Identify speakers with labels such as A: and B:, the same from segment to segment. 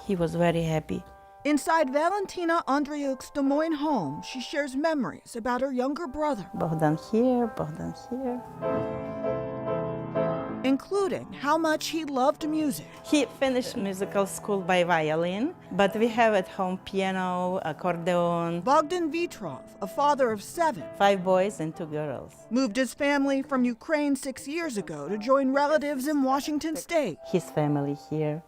A: He was very happy.
B: Inside Valentina Andriuk's Des Moines home, she shares memories about her younger brother.
A: Bogdan here, Bogdan here.
B: Including how much he loved music.
A: He finished musical school by violin, but we have at home piano, accordion.
B: Bogdan Vitrov, a father of 7.
A: 5 boys and 2 girls.
B: Moved his family from Ukraine 6 years ago to join relatives in Washington State.
A: His family here.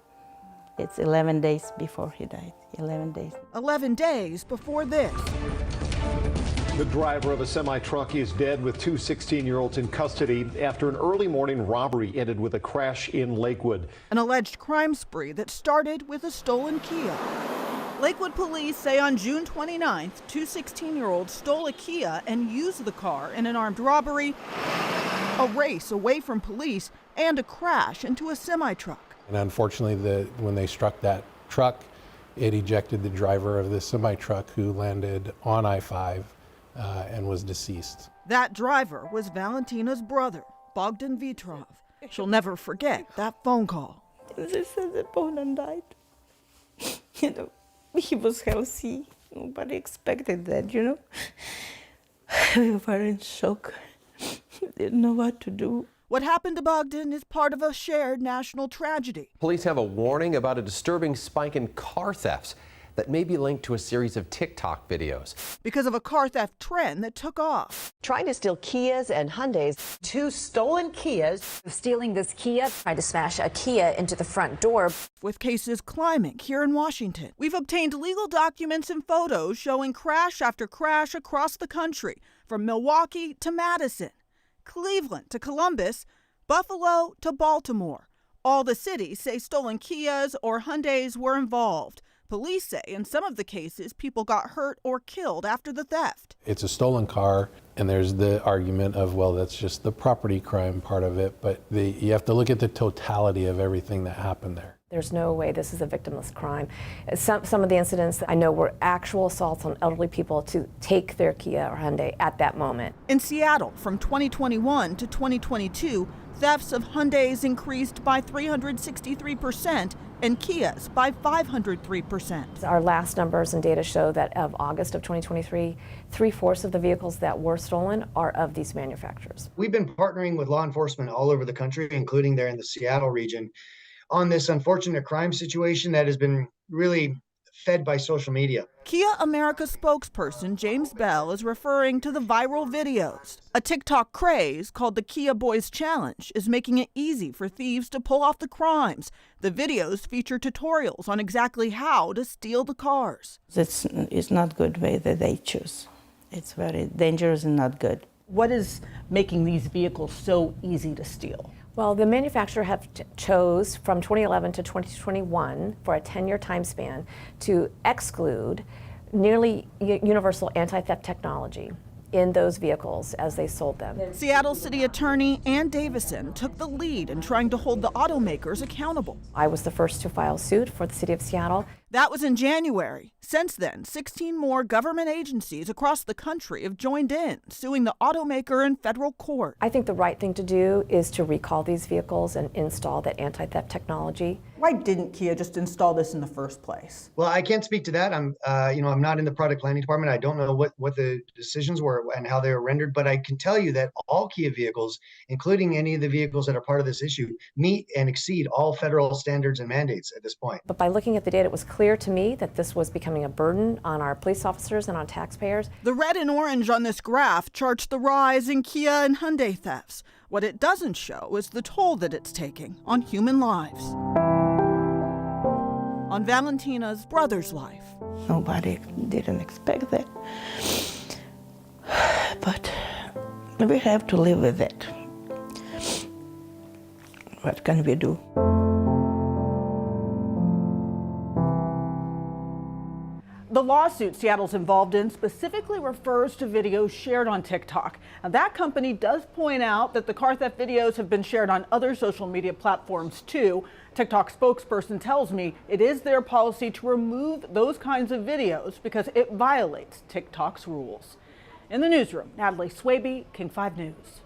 A: It's 11 days before he died. 11 days.
B: 11 days before this.
C: The driver of a semi-truck is dead with 2 16-year-olds in custody after an early morning robbery ended with a crash in Lakewood.
B: An alleged crime spree that started with a stolen Kia. Lakewood police say on June 29th, 2 16-year-olds stole a Kia and used the car in an armed robbery, a race away from police, and a crash into a semi-truck.
D: And unfortunately, when they struck that truck, it ejected the driver of the semi-truck who landed on I-5 and was deceased.
B: That driver was Valentina's brother, Bogdan Vitrov. She'll never forget that phone call.
A: They said that Bogdan died. You know, he was healthy. Nobody expected that, you know. We were in shock. Didn't know what to do.
B: What happened to Bogdan is part of a shared national tragedy.
E: Police have a warning about a disturbing spike in car thefts that may be linked to a series of TikTok videos.
B: Because of a car theft trend that took off.
F: Trying to steal Kias and Hyundais. 2 stolen Kias.
G: Stealing this Kia, tried to smash a Kia into the front door.
B: With cases climbing here in Washington. We've obtained legal documents and photos showing crash after crash across the country, from Milwaukee to Madison, Cleveland to Columbus, Buffalo to Baltimore. All the cities say stolen Kias or Hyundais were involved. Police say in some of the cases, people got hurt or killed after the theft.
D: It's a stolen car, and there's the argument of, well, that's just the property crime part of it, but you have to look at the totality of everything that happened there.
G: There's no way this is a victimless crime. Some of the incidents that I know were actual assaults on elderly people to take their Kia or Hyundai at that moment.
B: In Seattle, from 2021 to 2022, thefts of Hyundais increased by 363% and Kias by 503%.
G: Our last numbers and data show that of August of 2023, 3/4 of the vehicles that were stolen are of these manufacturers.
H: We've been partnering with law enforcement all over the country, including there in the Seattle region, on this unfortunate crime situation that has been really fed by social media.
B: Kia America spokesperson James Bell is referring to the viral videos. A TikTok craze called the Kia Boyz Challenge is making it easy for thieves to pull off the crimes. The videos feature tutorials on exactly how to steal the cars.
A: It's not good way that they choose. It's very dangerous and not good.
I: What is making these vehicles so easy to steal?
G: Well, the manufacturer have chose from 2011 to 2021 for a 10-year time span to exclude nearly universal anti-theft technology in those vehicles as they sold them.
B: Seattle City Attorney Ann Davison took the lead in trying to hold the automakers accountable.
G: I was the first to file suit for the city of Seattle.
B: That was in January. Since then, 16 more government agencies across the country have joined in, suing the automaker in federal court.
G: I think the right thing to do is to recall these vehicles and install that anti-theft technology.
I: Why didn't Kia just install this in the first place?
H: Well, I can't speak to that. I'm not in the product planning department. I don't know what the decisions were and how they were rendered, but I can tell you that all Kia vehicles, including any of the vehicles that are part of this issue, meet and exceed all federal standards and mandates at this point.
G: But by looking at the data, it was clear to me that this was becoming a burden on our police officers and on taxpayers.
B: The red and orange on this graph charts the rise in Kia and Hyundai thefts. What it doesn't show is the toll that it's taking on human lives. On Valentina's brother's life.
A: Nobody didn't expect that. But we have to live with it. What can we do?
I: The lawsuit Seattle's involved in specifically refers to videos shared on TikTok. Now, that company does point out that the car theft videos have been shared on other social media platforms too. TikTok spokesperson tells me it is their policy to remove those kinds of videos because it violates TikTok's rules. In the newsroom, Natalie Swaby, King 5 News.